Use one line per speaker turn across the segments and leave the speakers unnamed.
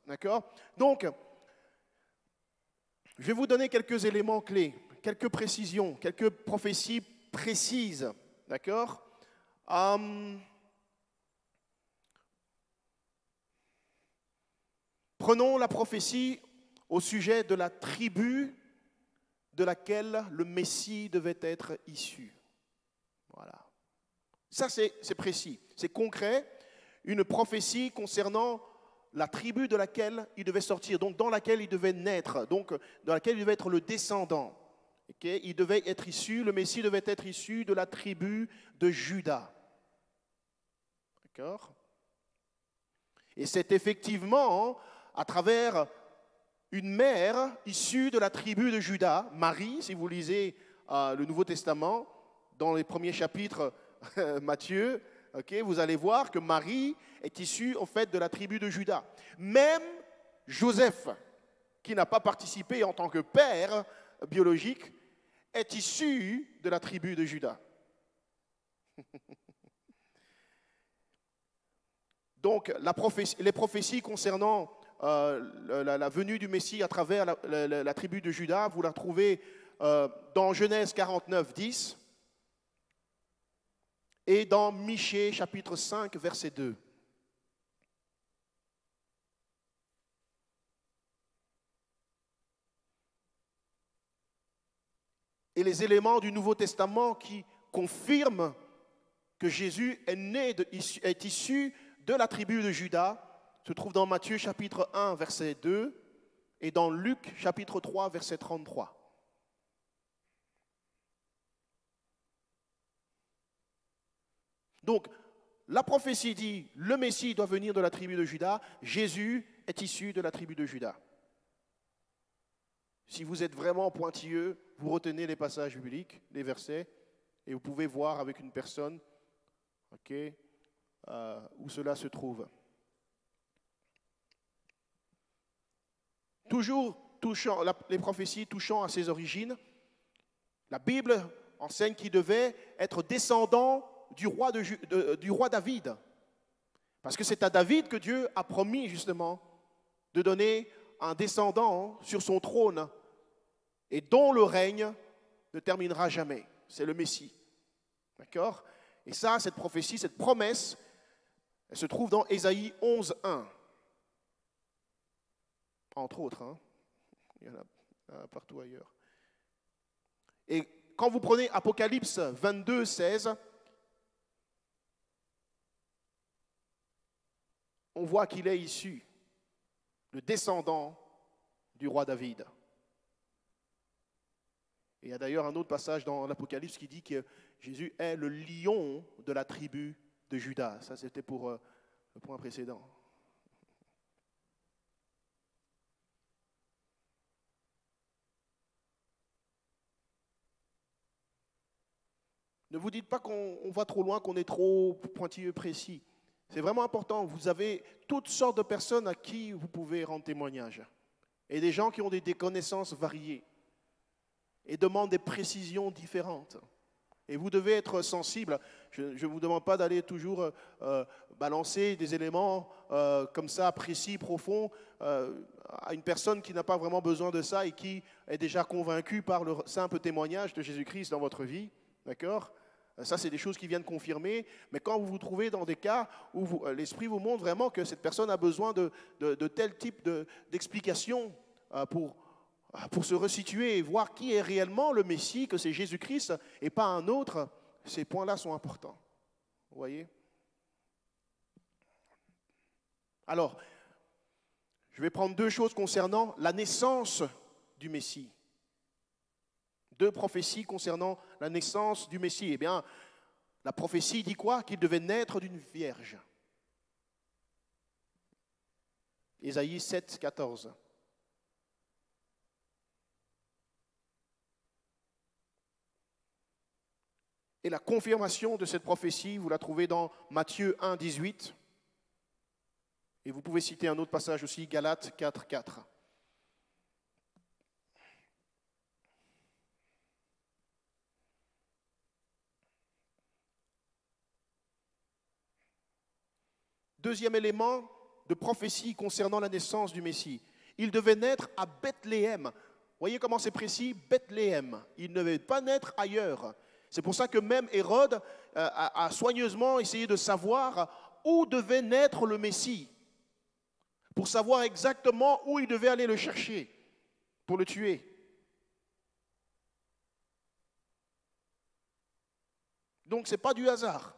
D'accord? Donc, je vais vous donner quelques éléments clés, quelques précisions, quelques prophéties précises. D'accord? Prenons la prophétie au sujet de la tribu de laquelle le Messie devait être issu. Voilà. Ça, c'est précis, c'est concret. Une prophétie concernant la tribu de laquelle il devait sortir, donc dans laquelle il devait naître, donc dans laquelle il devait être le descendant. Okay? Il devait être issu, le Messie devait être issu de la tribu de Juda. D'accord? Et c'est effectivement à travers une mère issue de la tribu de Juda, Marie, si vous lisez le Nouveau Testament, dans les premiers chapitres, Matthieu, okay, vous allez voir que Marie est issue en fait de la tribu de Juda. Même Joseph, qui n'a pas participé en tant que père biologique, est issu de la tribu de Juda. Donc, les prophéties concernant la venue du Messie à travers la tribu de Juda, vous la trouvez dans Genèse 49, 10 et dans Michée chapitre 5, verset 2. Et les éléments du Nouveau Testament qui confirment que Jésus est issu de la tribu de Juda se trouvent dans Matthieu chapitre 1, verset 2 et dans Luc chapitre 3, verset 33. Donc, la prophétie dit, le Messie doit venir de la tribu de Juda, Jésus est issu de la tribu de Juda. Si vous êtes vraiment pointilleux, vous retenez les passages bibliques, les versets, et vous pouvez voir avec une personne où cela se trouve. Toujours touchant, les prophéties touchant à ses origines, la Bible enseigne qu'il devait être descendant du roi David. Parce que c'est à David que Dieu a promis justement de donner un descendant sur son trône et dont le règne ne terminera jamais. C'est le Messie. D'accord? Et ça, cette prophétie, cette promesse, elle se trouve dans Ésaïe 11, 1. Entre autres, hein. Il y en a partout ailleurs. Et quand vous prenez Apocalypse 22, 16, on voit qu'il est issu, le descendant du roi David. Et il y a d'ailleurs un autre passage dans l'Apocalypse qui dit que Jésus est le lion de la tribu de Juda. Ça, c'était pour le point précédent. Ne vous dites pas qu'on va trop loin, qu'on est trop pointilleux précis. C'est vraiment important. Vous avez toutes sortes de personnes à qui vous pouvez rendre témoignage. Et des gens qui ont des connaissances variées et demandent des précisions différentes. Et vous devez être sensible. Je ne vous demande pas d'aller toujours balancer des éléments comme ça, précis, profonds, à une personne qui n'a pas vraiment besoin de ça et qui est déjà convaincue par le simple témoignage de Jésus-Christ dans votre vie. D'accord ? Ça, c'est des choses qui viennent confirmer. Mais quand vous vous trouvez dans des cas où l'Esprit vous montre vraiment que cette personne a besoin de tel type d'explication pour se resituer et voir qui est réellement le Messie, que c'est Jésus-Christ et pas un autre, ces points-là sont importants. Vous voyez? Alors, je vais prendre deux choses concernant la naissance du Messie. Deux prophéties concernant la naissance du Messie. Eh bien, la prophétie dit quoi? Qu'il devait naître d'une vierge. Ésaïe 7, 14. Et la confirmation de cette prophétie, vous la trouvez dans Matthieu 1, 18. Et vous pouvez citer un autre passage aussi, Galates 4, 4. Deuxième élément de prophétie concernant la naissance du Messie. Il devait naître à Bethléem. Voyez comment c'est précis, Bethléem. Il ne devait pas naître ailleurs. C'est pour ça que même Hérode a soigneusement essayé de savoir où devait naître le Messie, pour savoir exactement où il devait aller le chercher, pour le tuer. Donc ce n'est pas du hasard.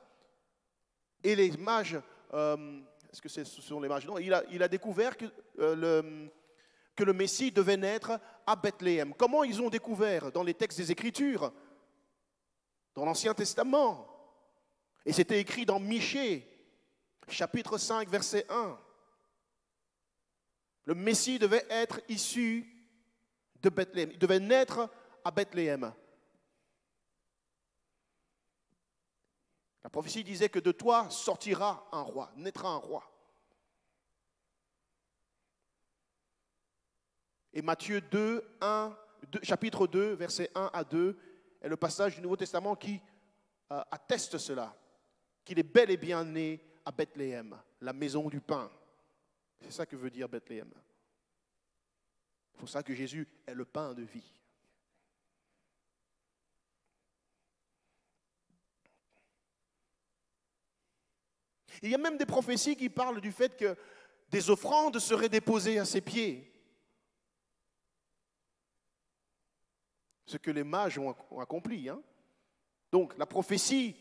Et les mages, est-ce que ce sont les mages? Non, il a découvert que le Messie devait naître à Bethléem. Comment ils ont découvert? Dans les textes des Écritures, dans l'Ancien Testament. Et c'était écrit dans Michée, chapitre 5, verset 1. Le Messie devait être issu de Bethléem. Il devait naître à Bethléem. La prophétie disait que de toi sortira un roi, naîtra un roi. Et Matthieu 2, chapitre 2, versets 1 à 2, est le passage du Nouveau Testament qui atteste cela, qu'il est bel et bien né à Bethléem, la maison du pain. C'est ça que veut dire Bethléem. C'est pour ça que Jésus est le pain de vie. Il y a même des prophéties qui parlent du fait que des offrandes seraient déposées à ses pieds. Ce que les mages ont accompli. Donc la prophétie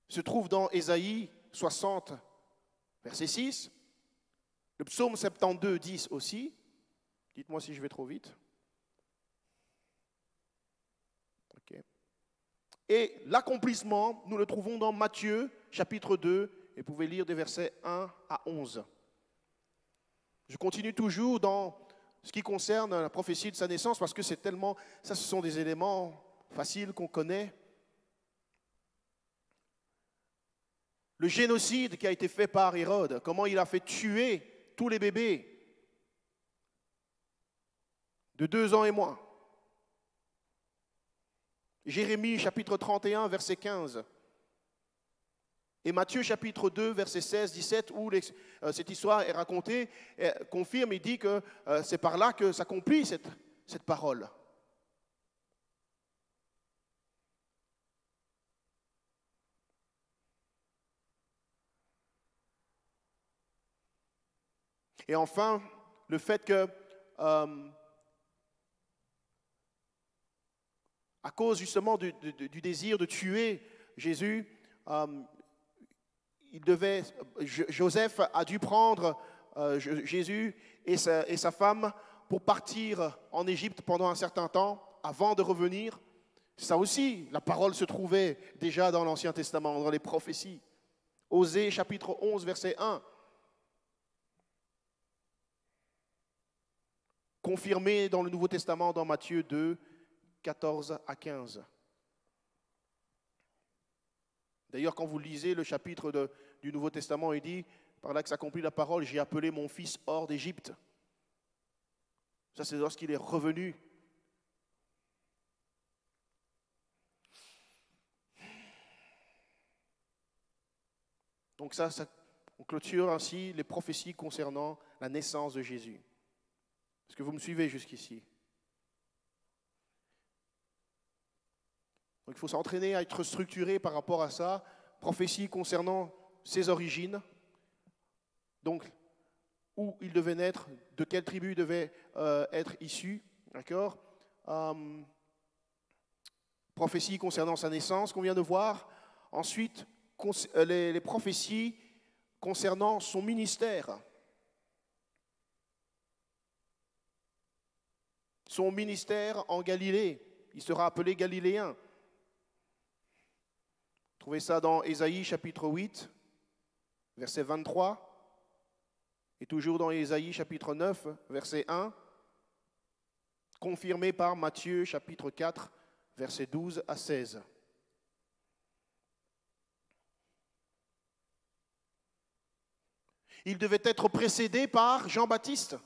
se trouve dans Ésaïe 60, verset 6. Le psaume 72, 10 aussi. Dites-moi si je vais trop vite. Okay. Et l'accomplissement, nous le trouvons dans Matthieu, chapitre 2, et vous pouvez lire des versets 1 à 11. Je continue toujours dans ce qui concerne la prophétie de sa naissance, parce que c'est tellement, ça ce sont des éléments faciles qu'on connaît. Le génocide qui a été fait par Hérode, comment il a fait tuer tous les bébés de 2 ans et moins. Jérémie chapitre 31, verset 15. Et Matthieu chapitre 2, verset 16, 17, où cette histoire est racontée, confirme et dit que c'est par là que s'accomplit cette parole. Et enfin, le fait que, à cause justement du désir de tuer Jésus, Joseph a dû prendre Jésus et sa femme pour partir en Égypte pendant un certain temps avant de revenir. Ça aussi, la parole se trouvait déjà dans l'Ancien Testament, dans les prophéties. Osée chapitre 11, verset 1. Confirmé dans le Nouveau Testament, dans Matthieu 2, 14 à 15. D'ailleurs, quand vous lisez le chapitre du Nouveau Testament, il dit, par là que s'accomplit la parole, j'ai appelé mon fils hors d'Égypte. Ça, c'est lorsqu'il est revenu. Donc ça, on clôture ainsi les prophéties concernant la naissance de Jésus. Est-ce que vous me suivez jusqu'ici? Donc il faut s'entraîner à être structuré par rapport à ça. Prophétie concernant ses origines. Donc, où il devait naître, de quelle tribu il devait être issu. D'accord? Prophétie concernant sa naissance qu'on vient de voir. Ensuite, les prophéties concernant son ministère. Son ministère en Galilée. Il sera appelé Galiléen. Trouvez ça dans Ésaïe chapitre 8, verset 23. Et toujours dans Ésaïe chapitre 9, verset 1. Confirmé par Matthieu chapitre 4, verset 12 à 16. Il devait être précédé par Jean-Baptiste.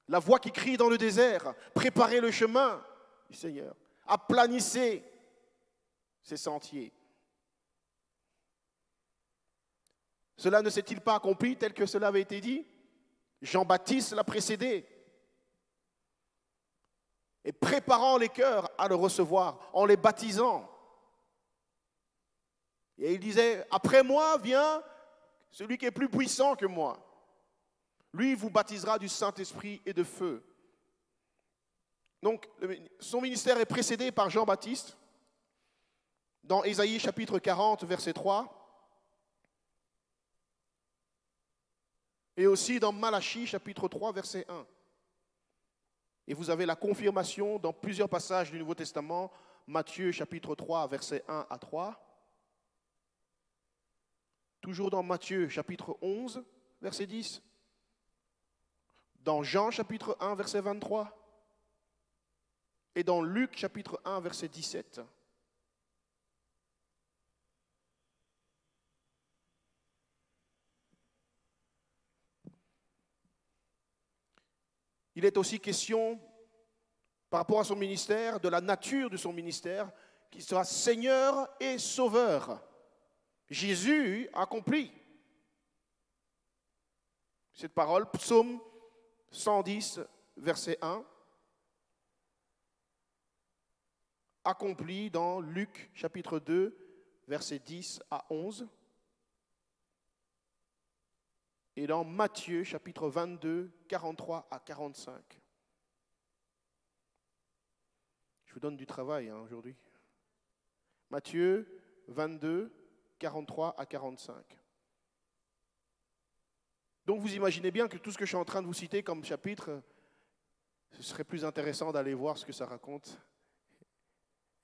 La voix qui crie dans le désert, préparez le chemin du Seigneur, aplanissez ses sentiers. Cela ne s'est-il pas accompli tel que cela avait été dit? Jean-Baptiste l'a précédé. Et préparant les cœurs à le recevoir, en les baptisant. Et il disait, après moi vient celui qui est plus puissant que moi. Lui vous baptisera du Saint-Esprit et de feu. Donc, son ministère est précédé par Jean-Baptiste, dans Ésaïe chapitre 40, verset 3, et aussi dans Malachie chapitre 3, verset 1. Et vous avez la confirmation dans plusieurs passages du Nouveau Testament, Matthieu chapitre 3, verset 1 à 3, toujours dans Matthieu chapitre 11, verset 10, dans Jean chapitre 1, verset 23, et dans Luc chapitre 1, verset 17. Il est aussi question, par rapport à son ministère, de la nature de son ministère, qu'il soit Seigneur et Sauveur. Jésus accomplit cette parole, psaume 110, verset 1, accompli dans Luc chapitre 2, versets 10 à 11, et dans Matthieu chapitre 22, 43 à 45. Je vous donne du travail aujourd'hui. Matthieu 22, 43 à 45. Donc vous imaginez bien que tout ce que je suis en train de vous citer comme chapitre, ce serait plus intéressant d'aller voir ce que ça raconte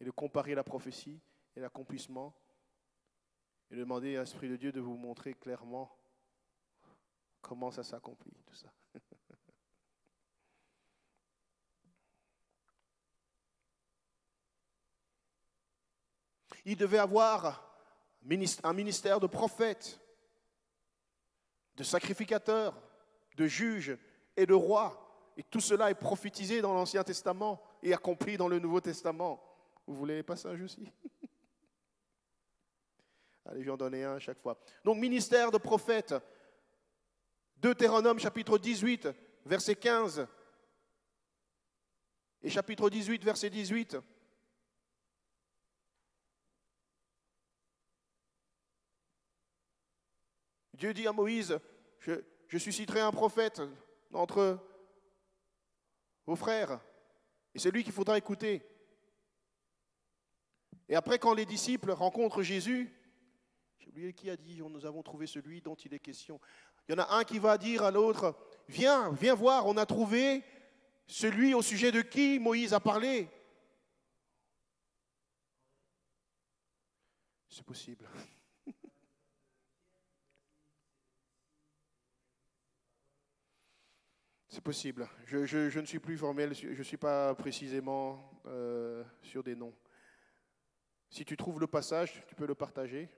et de comparer la prophétie et l'accomplissement et de demander à l'Esprit de Dieu de vous montrer clairement comment ça s'accomplit, tout ça. Il devait avoir un ministère de prophète, de sacrificateur, de juge et de roi. Et tout cela est prophétisé dans l'Ancien Testament et accompli dans le Nouveau Testament. Vous voulez les passages aussi? Allez, j'en donne un à chaque fois. Donc, ministère de prophète, Deutéronome chapitre 18, verset 15, et chapitre 18, verset 18. Dieu dit à Moïse, je susciterai un prophète entre vos frères, et c'est lui qu'il faudra écouter. Et après, quand les disciples rencontrent Jésus, j'ai oublié qui a dit, nous avons trouvé celui dont il est question. Il y en a un qui va dire à l'autre, viens voir, on a trouvé celui au sujet de qui Moïse a parlé. C'est possible. C'est possible. Je ne suis plus formel, je ne suis pas précisément sur des noms. Si tu trouves le passage, tu peux le partager.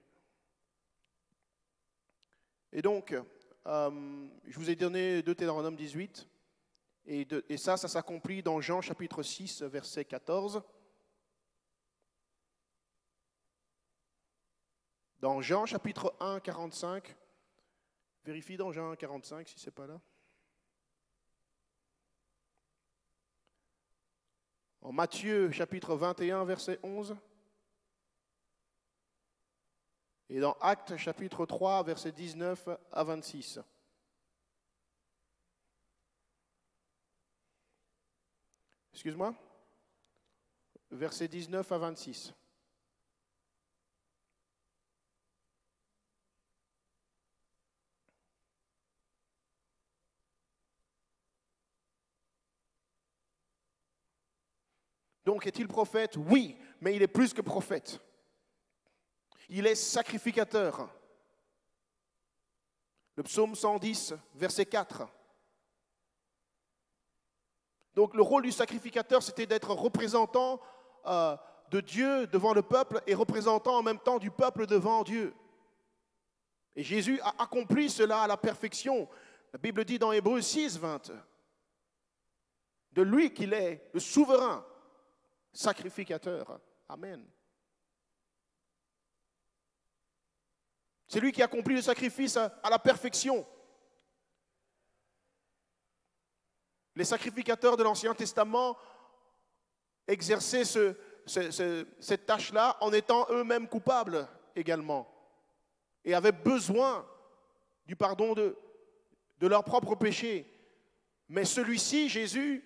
Et donc, je vous ai donné Deutéronome 18, et ça s'accomplit dans Jean chapitre 6, verset 14. Dans Jean chapitre 1, 45, vérifie dans Jean 1, 45 si ce n'est pas là. En Matthieu chapitre 21, verset 11. Et dans Actes chapitre 3, verset 19 à 26. Excuse-moi. Verset 19 à 26. Donc, est-il prophète? Oui, mais il est plus que prophète. Il est sacrificateur. Le psaume 110, verset 4. Donc, le rôle du sacrificateur, c'était d'être représentant de Dieu devant le peuple et représentant en même temps du peuple devant Dieu. Et Jésus a accompli cela à la perfection. La Bible dit dans Hébreux 6, 20, de lui qu'il est le souverain sacrificateur. Amen. C'est lui qui accomplit le sacrifice à la perfection. Les sacrificateurs de l'Ancien Testament exerçaient cette tâche-là en étant eux-mêmes coupables également et avaient besoin du pardon de leurs propres péchés. Mais celui-ci, Jésus,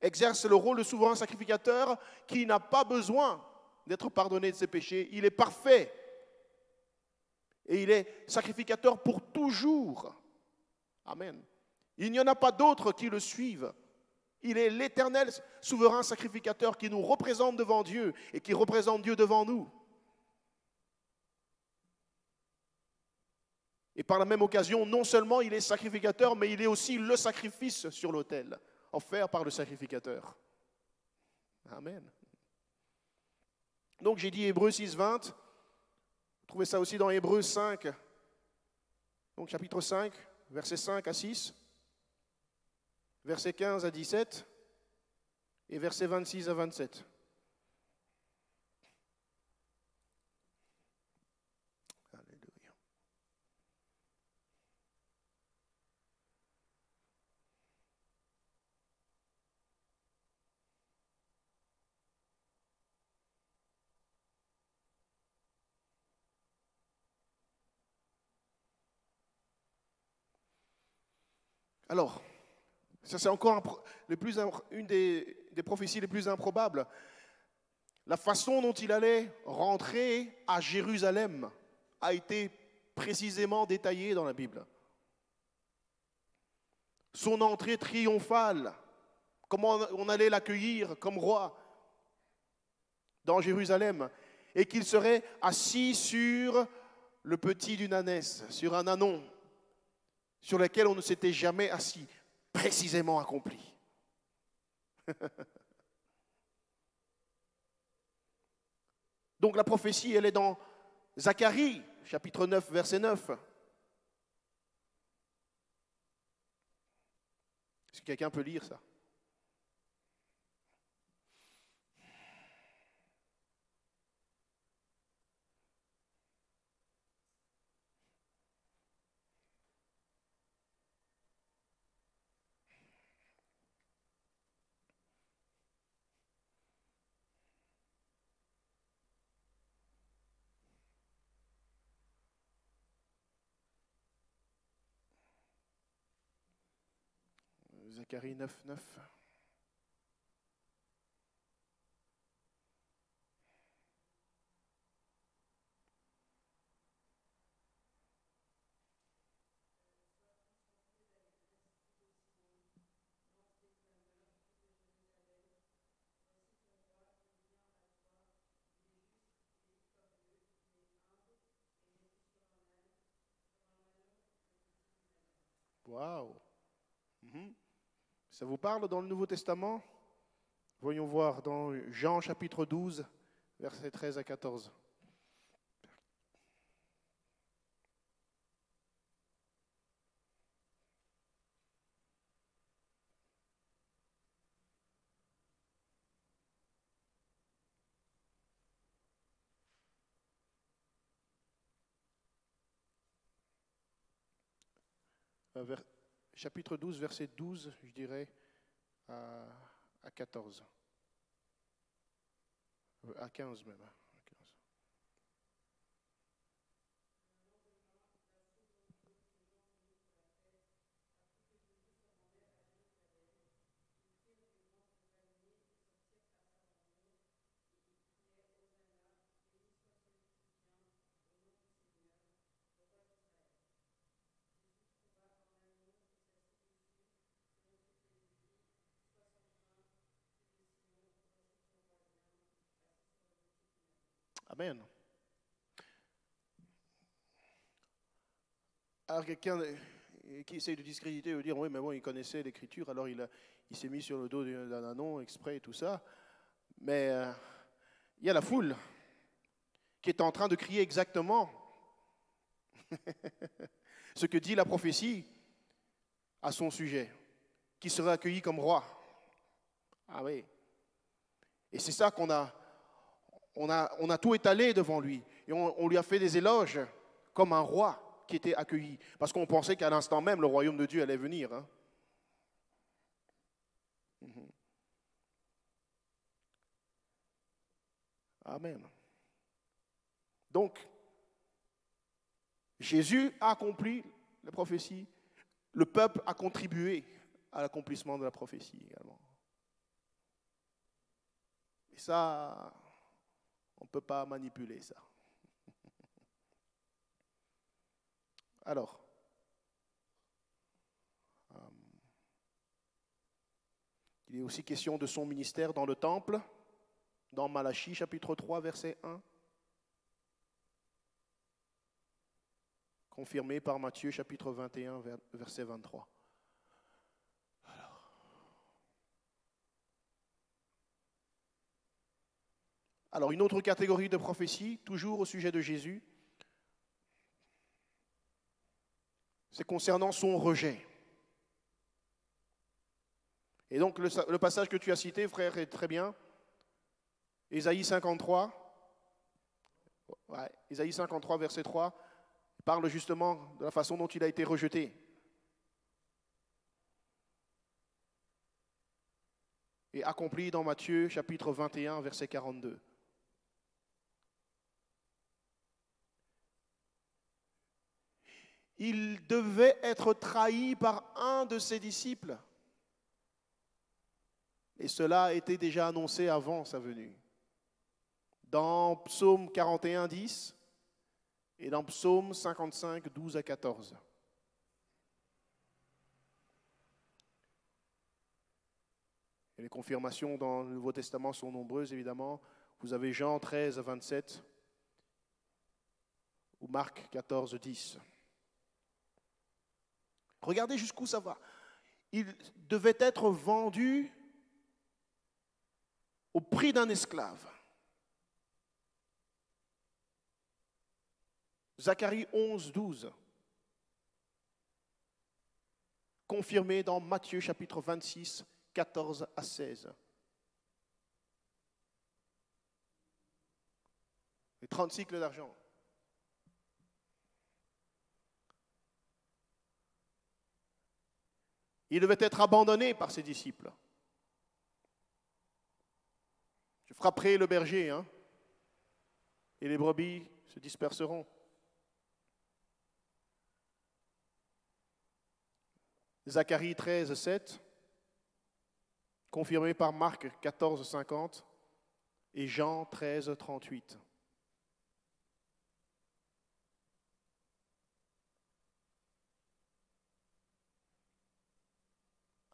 exerce le rôle de souverain sacrificateur qui n'a pas besoin d'être pardonné de ses péchés. Il est parfait et il est sacrificateur pour toujours. Amen. Il n'y en a pas d'autres qui le suivent. Il est l'éternel souverain sacrificateur qui nous représente devant Dieu et qui représente Dieu devant nous. Et par la même occasion, non seulement il est sacrificateur, mais il est aussi le sacrifice sur l'autel, offert par le sacrificateur. Amen. Donc j'ai dit Hébreux 6:20. Vous trouvez ça aussi dans Hébreux 5. Donc chapitre 5, versets 5 à 6. Versets 15 à 17 et versets 26 à 27. Alléluia. Alors, ça, c'est encore une des prophéties les plus improbables. La façon dont il allait rentrer à Jérusalem a été précisément détaillée dans la Bible. Son entrée triomphale, comment on allait l'accueillir comme roi dans Jérusalem, et qu'il serait assis sur le petit d'une ânesse, sur un ânon, sur lequel on ne s'était jamais assis. Précisément accompli. Donc la prophétie, elle est dans Zacharie, chapitre 9, verset 9. Est-ce que quelqu'un peut lire ça? Zacharie 9, 9. Waouh! Ça vous parle dans le Nouveau Testament? Voyons voir dans Jean chapitre 12, versets 13 à 14. Chapitre 12, verset 12, je dirais, à 14. À 15 même. À 15. Amen. Alors quelqu'un qui essaye de discréditer veut dire, oui, mais bon, il connaissait l'Écriture, alors il s'est mis sur le dos d'un ânon exprès et tout ça. Mais il y a la foule qui est en train de crier exactement ce que dit la prophétie à son sujet, qui sera accueilli comme roi. Ah oui. Et c'est ça qu'on a tout étalé devant lui. Et on lui a fait des éloges comme un roi qui était accueilli. Parce qu'on pensait qu'à l'instant même, le royaume de Dieu allait venir. Hein. Amen. Donc, Jésus a accompli la prophétie. Le peuple a contribué à l'accomplissement de la prophétie également. Et ça, on ne peut pas manipuler ça. Alors, il est aussi question de son ministère dans le temple, dans Malachie chapitre 3, verset 1. Confirmé par Matthieu chapitre 21, verset 23. Alors, une autre catégorie de prophétie, toujours au sujet de Jésus, c'est concernant son rejet. Et donc, le passage que tu as cité, frère, est très bien. Ésaïe 53, Ésaïe 53, verset 3, parle justement de la façon dont il a été rejeté. Et accompli dans Matthieu chapitre 21, verset 42. Il devait être trahi par un de ses disciples. Et cela a été déjà annoncé avant sa venue. Dans Psaume 41, 10 et dans Psaume 55, 12 à 14. Et les confirmations dans le Nouveau Testament sont nombreuses, évidemment. Vous avez Jean 13, 27 ou Marc 14, 10. Regardez jusqu'où ça va. Il devait être vendu au prix d'un esclave. Zacharie 11, 12. Confirmé dans Matthieu chapitre 26, 14 à 16. Les 30 cycles d'argent. Il devait être abandonné par ses disciples. Je frapperai le berger, hein, et les brebis se disperseront. Zacharie 13, 7, confirmé par Marc 14, 50 et Jean 13, 38.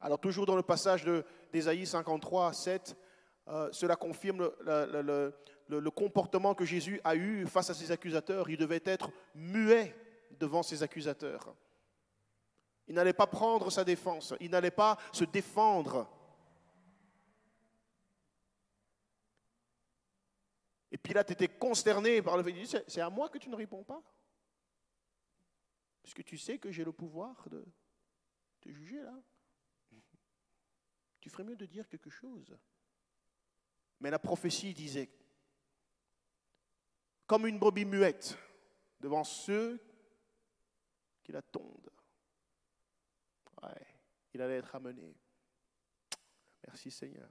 Alors toujours dans le passage d'Ésaïe 53, 7, cela confirme le comportement que Jésus a eu face à ses accusateurs. Il devait être muet devant ses accusateurs. Il n'allait pas prendre sa défense, il n'allait pas se défendre. Et Pilate était consterné par le fait, il dit, c'est à moi que tu ne réponds pas? Puisque tu sais que j'ai le pouvoir de te juger là. Tu ferais mieux de dire quelque chose. Mais la prophétie disait, comme une brebis muette devant ceux qui la tondent. Ouais, il allait être amené. Merci Seigneur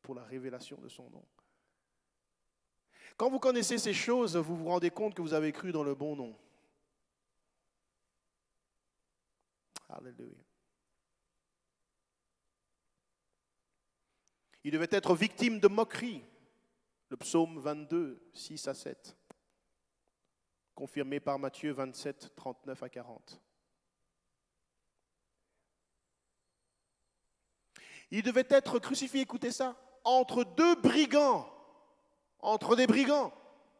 pour la révélation de son nom. Quand vous connaissez ces choses, vous vous rendez compte que vous avez cru dans le bon nom. Alléluia. Il devait être victime de moquerie. Le psaume 22, 6 à 7. Confirmé par Matthieu 27, 39 à 40. Il devait être crucifié, écoutez ça, entre deux brigands. Entre des brigands.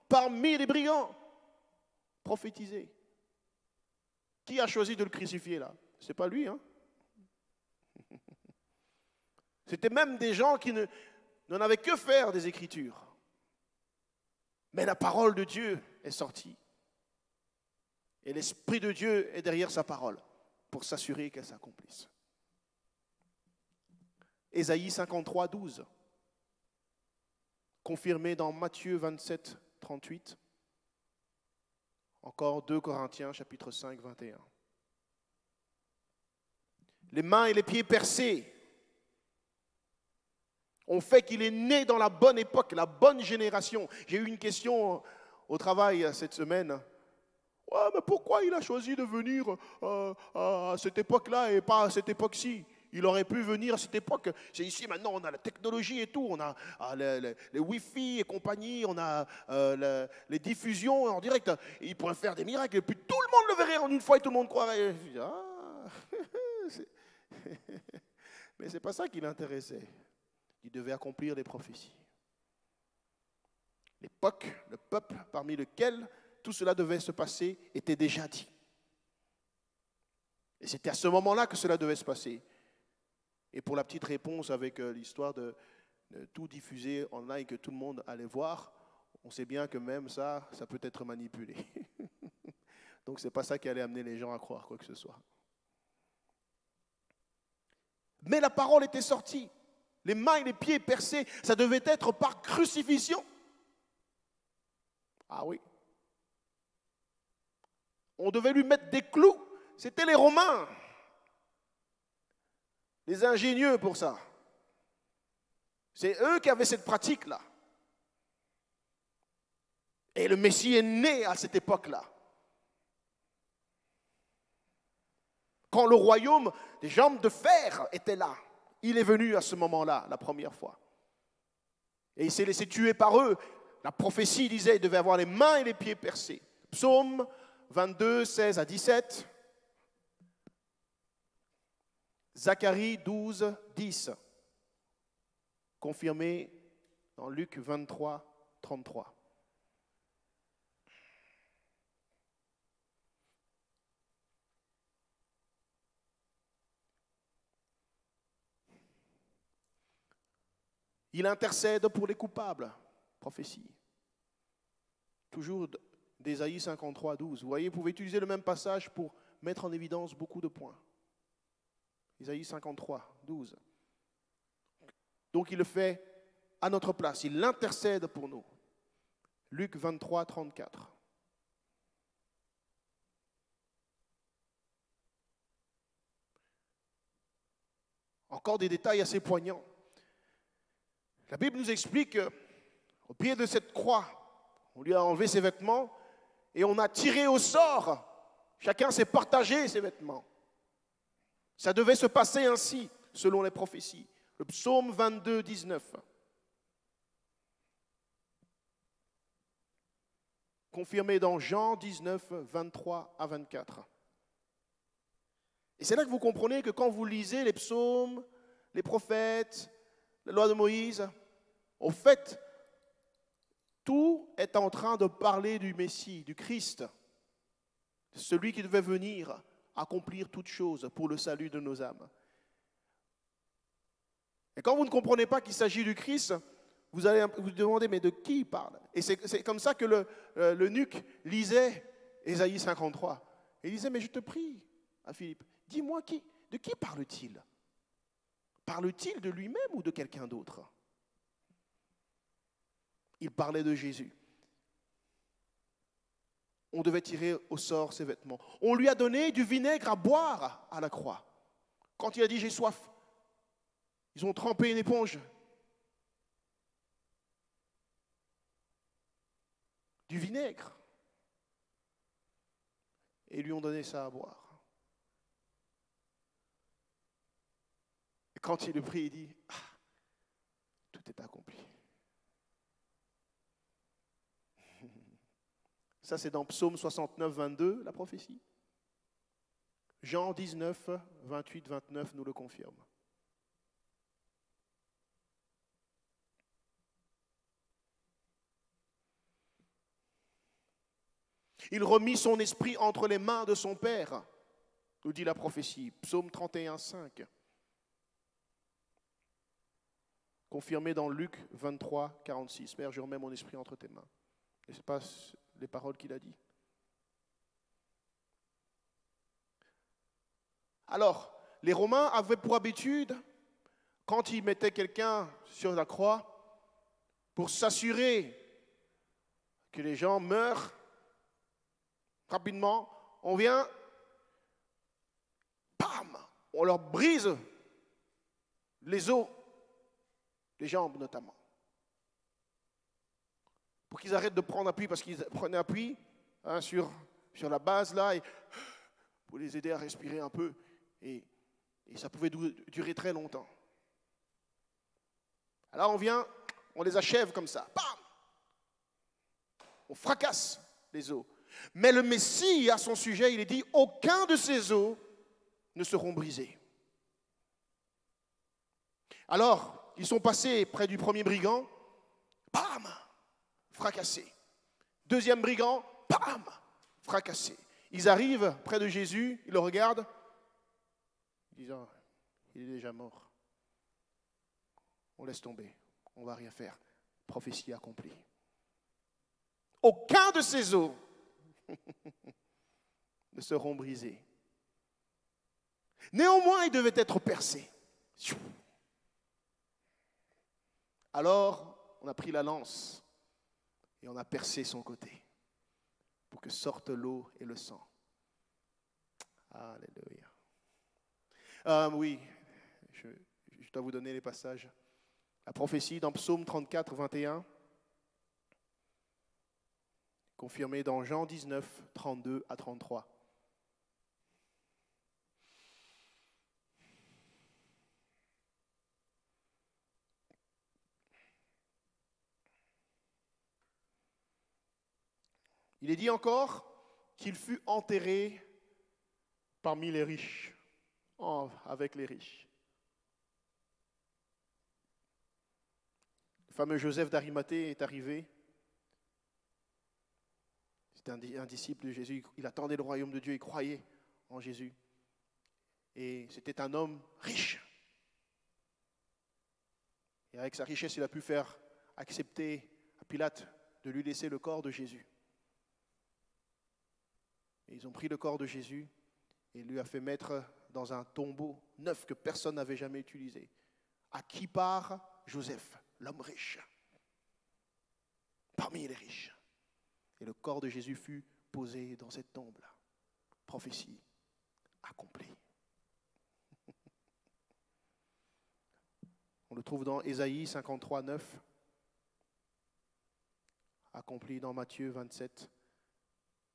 Parmi les brigands. Prophétisé. Qui a choisi de le crucifier là? C'est pas lui, hein? C'était même des gens qui n'en avaient que faire des Écritures. Mais la parole de Dieu est sortie. Et l'Esprit de Dieu est derrière sa parole pour s'assurer qu'elle s'accomplisse. Ésaïe 53, 12. Confirmé dans Matthieu 27, 38. Encore 2 Corinthiens, chapitre 5, 21. Les mains et les pieds percés ont fait qu'il est né dans la bonne époque, la bonne génération. J'ai eu une question au travail cette semaine. Ouais, mais pourquoi il a choisi de venir à cette époque-là et pas à cette époque-ci? Il aurait pu venir à cette époque. C'est ici maintenant, on a la technologie et tout. On a les Wi-Fi et compagnie. On a les diffusions en direct. Et il pourrait faire des miracles. Et puis tout le monde le verrait en une fois et tout le monde croirait. Ah, mais ce n'est pas ça qui l'intéressait. Il devait accomplir les prophéties. L'époque, le peuple parmi lequel tout cela devait se passer était déjà dit. Et c'était à ce moment-là que cela devait se passer. Et pour la petite réponse avec l'histoire de tout diffuser en live que tout le monde allait voir, on sait bien que même ça peut être manipulé. Donc ce n'est pas ça qui allait amener les gens à croire quoi que ce soit. Mais la parole était sortie. Les mains et les pieds percés, ça devait être par crucifixion. Ah oui. On devait lui mettre des clous. C'était les Romains. Les ingénieux pour ça. C'est eux qui avaient cette pratique-là. Et le Messie est né à cette époque-là. Quand le royaume des jambes de fer était là, il est venu à ce moment-là, la première fois. Et il s'est laissé tuer par eux. La prophétie disait qu'il devait avoir les mains et les pieds percés. Psaume 22, 16 à 17. Zacharie 12, 10. Confirmé dans Luc 23, 33. Il intercède pour les coupables. Prophétie. Toujours d'Ésaïe 53, 12. Vous voyez, vous pouvez utiliser le même passage pour mettre en évidence beaucoup de points. Ésaïe 53, 12. Donc il le fait à notre place. Il intercède pour nous. Luc 23, 34. Encore des détails assez poignants. La Bible nous explique qu'au pied de cette croix, on lui a enlevé ses vêtements et on a tiré au sort. Chacun s'est partagé ses vêtements. Ça devait se passer ainsi, selon les prophéties. Le psaume 22, 19. Confirmé dans Jean 19, 23 à 24. Et c'est là que vous comprenez que quand vous lisez les psaumes, les prophètes, la loi de Moïse, au fait, tout est en train de parler du Messie, du Christ, celui qui devait venir accomplir toutes choses pour le salut de nos âmes. Et quand vous ne comprenez pas qu'il s'agit du Christ, vous allez vous demander, mais de qui il parle? Et c'est comme ça que l'eunuque lisait Ésaïe 53. Et il disait, mais je te prie, à Philippe, dis-moi de qui parle-t-il? Parle-t-il de lui-même ou de quelqu'un d'autre? Il parlait de Jésus. On devait tirer au sort ses vêtements. On lui a donné du vinaigre à boire à la croix. Quand il a dit « j'ai soif », ils ont trempé une éponge. Du vinaigre. Et lui ont donné ça à boire. Et quand il le prit, il dit « ah, tout est accompli ». Ça, c'est dans Psaume 69, 22, la prophétie. Jean 19, 28, 29 nous le confirme. Il remit son esprit entre les mains de son Père, nous dit la prophétie. Psaume 31, 5. Confirmé dans Luc 23, 46. Père, je remets mon esprit entre tes mains. Et ce n'est pas les paroles qu'il a dit. Alors, les Romains avaient pour habitude, quand ils mettaient quelqu'un sur la croix, pour s'assurer que les gens meurent, Rapidement, on vient, bam, on leur brise les os, les jambes notamment. Pour qu'ils arrêtent de prendre appui, parce qu'ils prenaient appui sur la base là, et pour les aider à respirer un peu. Et ça pouvait durer très longtemps. Alors on vient, on les achève comme ça. Bam! On fracasse les os. Mais le Messie, à son sujet, il est dit, aucun de ces os ne seront brisés. Alors, ils sont passés près du premier brigand, bam! Fracassé. Deuxième brigand, bam! Fracassé. Ils arrivent près de Jésus, ils le regardent, disant, il est déjà mort. On laisse tomber, on ne va rien faire. Prophétie accomplie. Aucun de ces os ne seront brisés. Néanmoins, ils devaient être percés. Alors, on a pris la lance et on a percé son côté pour que sortent l'eau et le sang. Alléluia. Oui, je dois vous donner les passages. La prophétie dans Psaume 34, 21, confirmée dans Jean 19, 32 à 33. Il est dit encore qu'il fut enterré parmi les riches, avec les riches. Le fameux Joseph d'Arimathée est arrivé. C'était un disciple de Jésus. Il attendait le royaume de Dieu, il croyait en Jésus. Et c'était un homme riche. Et avec sa richesse, il a pu faire accepter à Pilate de lui laisser le corps de Jésus. Et ils ont pris le corps de Jésus et lui a fait mettre dans un tombeau neuf que personne n'avait jamais utilisé. À qui part Joseph, l'homme riche, parmi les riches. Et le corps de Jésus fut posé dans cette tombe-là. Prophétie accomplie. On le trouve dans Ésaïe 53, 9, accompli dans Matthieu 27,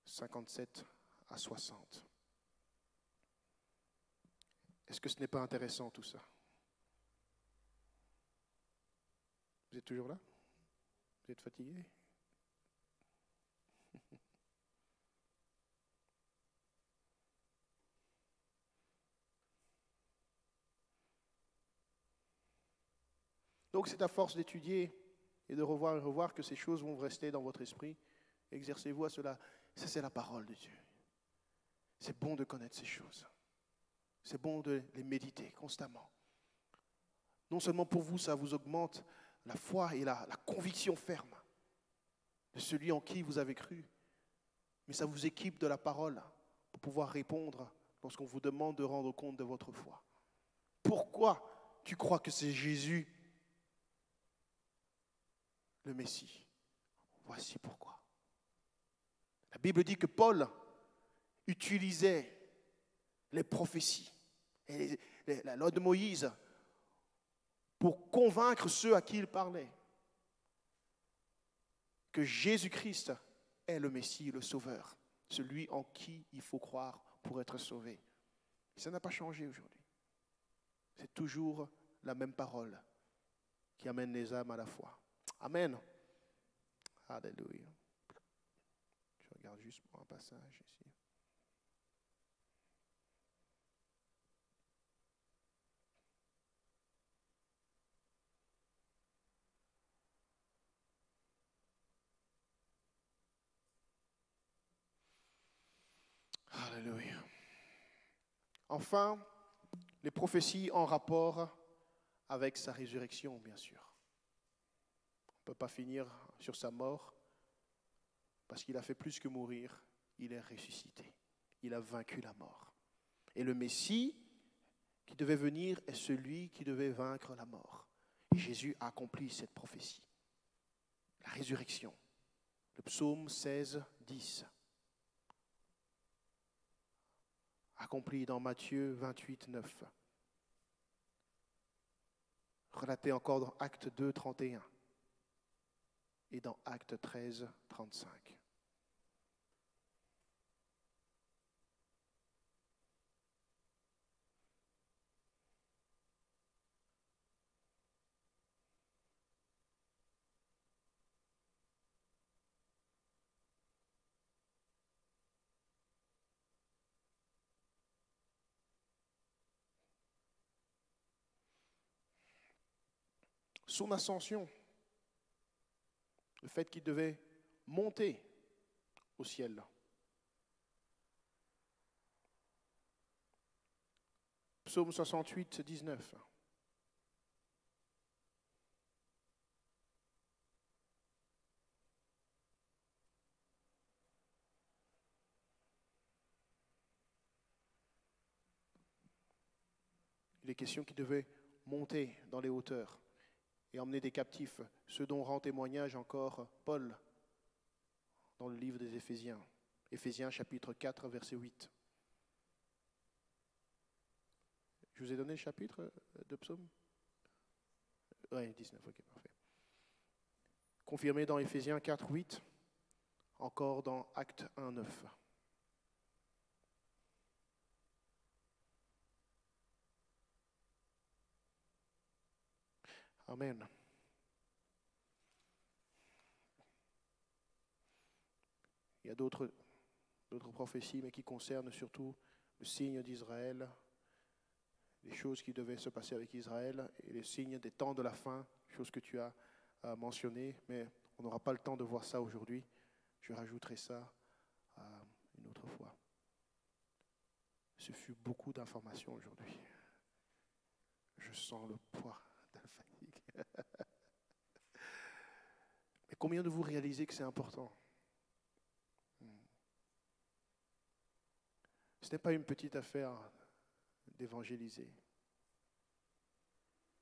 57 à 60. Est-ce que ce n'est pas intéressant tout ça? Vous êtes toujours là? Vous êtes fatigué? Donc c'est à force d'étudier et de revoir et revoir que ces choses vont rester dans votre esprit. Exercez-vous à cela. Ça, c'est la parole de Dieu. C'est bon de connaître ces choses. C'est bon de les méditer constamment. Non seulement pour vous, ça vous augmente la foi et la conviction ferme de celui en qui vous avez cru, mais ça vous équipe de la parole pour pouvoir répondre lorsqu'on vous demande de rendre compte de votre foi. Pourquoi tu crois que c'est Jésus le Messie? Voici pourquoi. La Bible dit que Paul utilisait les prophéties et la loi de Moïse pour convaincre ceux à qui il parlait que Jésus-Christ est le Messie, le Sauveur, celui en qui il faut croire pour être sauvé. Et ça n'a pas changé aujourd'hui. C'est toujours la même parole qui amène les âmes à la foi. Amen. Alléluia. Je regarde juste pour un passage ici. Alléluia. Enfin, les prophéties en rapport avec sa résurrection, bien sûr. On ne peut pas finir sur sa mort parce qu'il a fait plus que mourir, il est ressuscité. Il a vaincu la mort. Et le Messie qui devait venir est celui qui devait vaincre la mort. Et Jésus a accompli cette prophétie. La résurrection. Le psaume 16, 10. accompli dans Matthieu 28, 9. Relaté encore dans Acte 2, 31 et dans Acte 13, 35. Son ascension, le fait qu'il devait monter au ciel. Psaume 68, 19. Il est question qu'il devait monter dans les hauteurs et emmener des captifs, ce dont rend témoignage encore Paul dans le livre des Éphésiens. Éphésiens chapitre 4, verset 8. Je vous ai donné le chapitre de Psaume ? Oui, 19, ok, parfait. Confirmé dans Éphésiens 4, 8, encore dans Acte 1, 9. Amen. Il y a d'autres prophéties, mais qui concernent surtout le signe d'Israël, les choses qui devaient se passer avec Israël et les signes des temps de la fin, choses que tu as mentionnées, mais on n'aura pas le temps de voir ça aujourd'hui. Je rajouterai ça une autre fois. Ce fut beaucoup d'informations aujourd'hui. Je sens le poids de la fatigue. Mais combien de vous réalisez que c'est important ? Ce n'est pas une petite affaire d'évangéliser,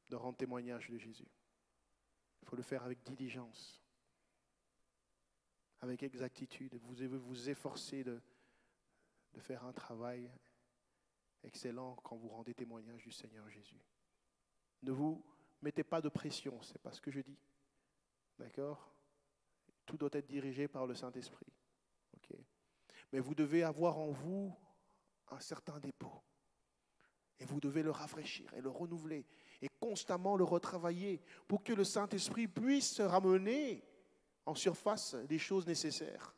de rendre témoignage de Jésus. Il faut le faire avec diligence, avec exactitude. Vous devez vous efforcer de faire un travail excellent quand vous rendez témoignage du Seigneur Jésus. Ne vous mettez pas de pression, c'est pas ce que je dis. D'accord ? Tout doit être dirigé par le Saint-Esprit. Okay ? Mais vous devez avoir en vous un certain dépôt. Et vous devez le rafraîchir et le renouveler et constamment le retravailler pour que le Saint-Esprit puisse ramener en surface les choses nécessaires.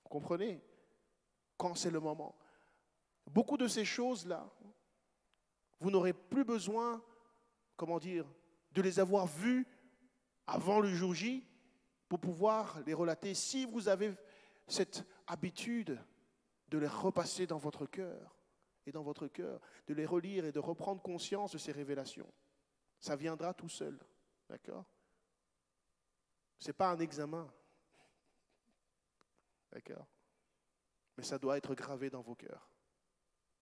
Vous comprenez ? Quand c'est le moment. Beaucoup de ces choses-là, vous n'aurez plus besoin, de les avoir vues avant le jour J pour pouvoir les relater. Si vous avez cette habitude de les repasser dans votre cœur, de les relire et de reprendre conscience de ces révélations, ça viendra tout seul. D'accord ? Ce n'est pas un examen. D'accord ? Mais ça doit être gravé dans vos cœurs.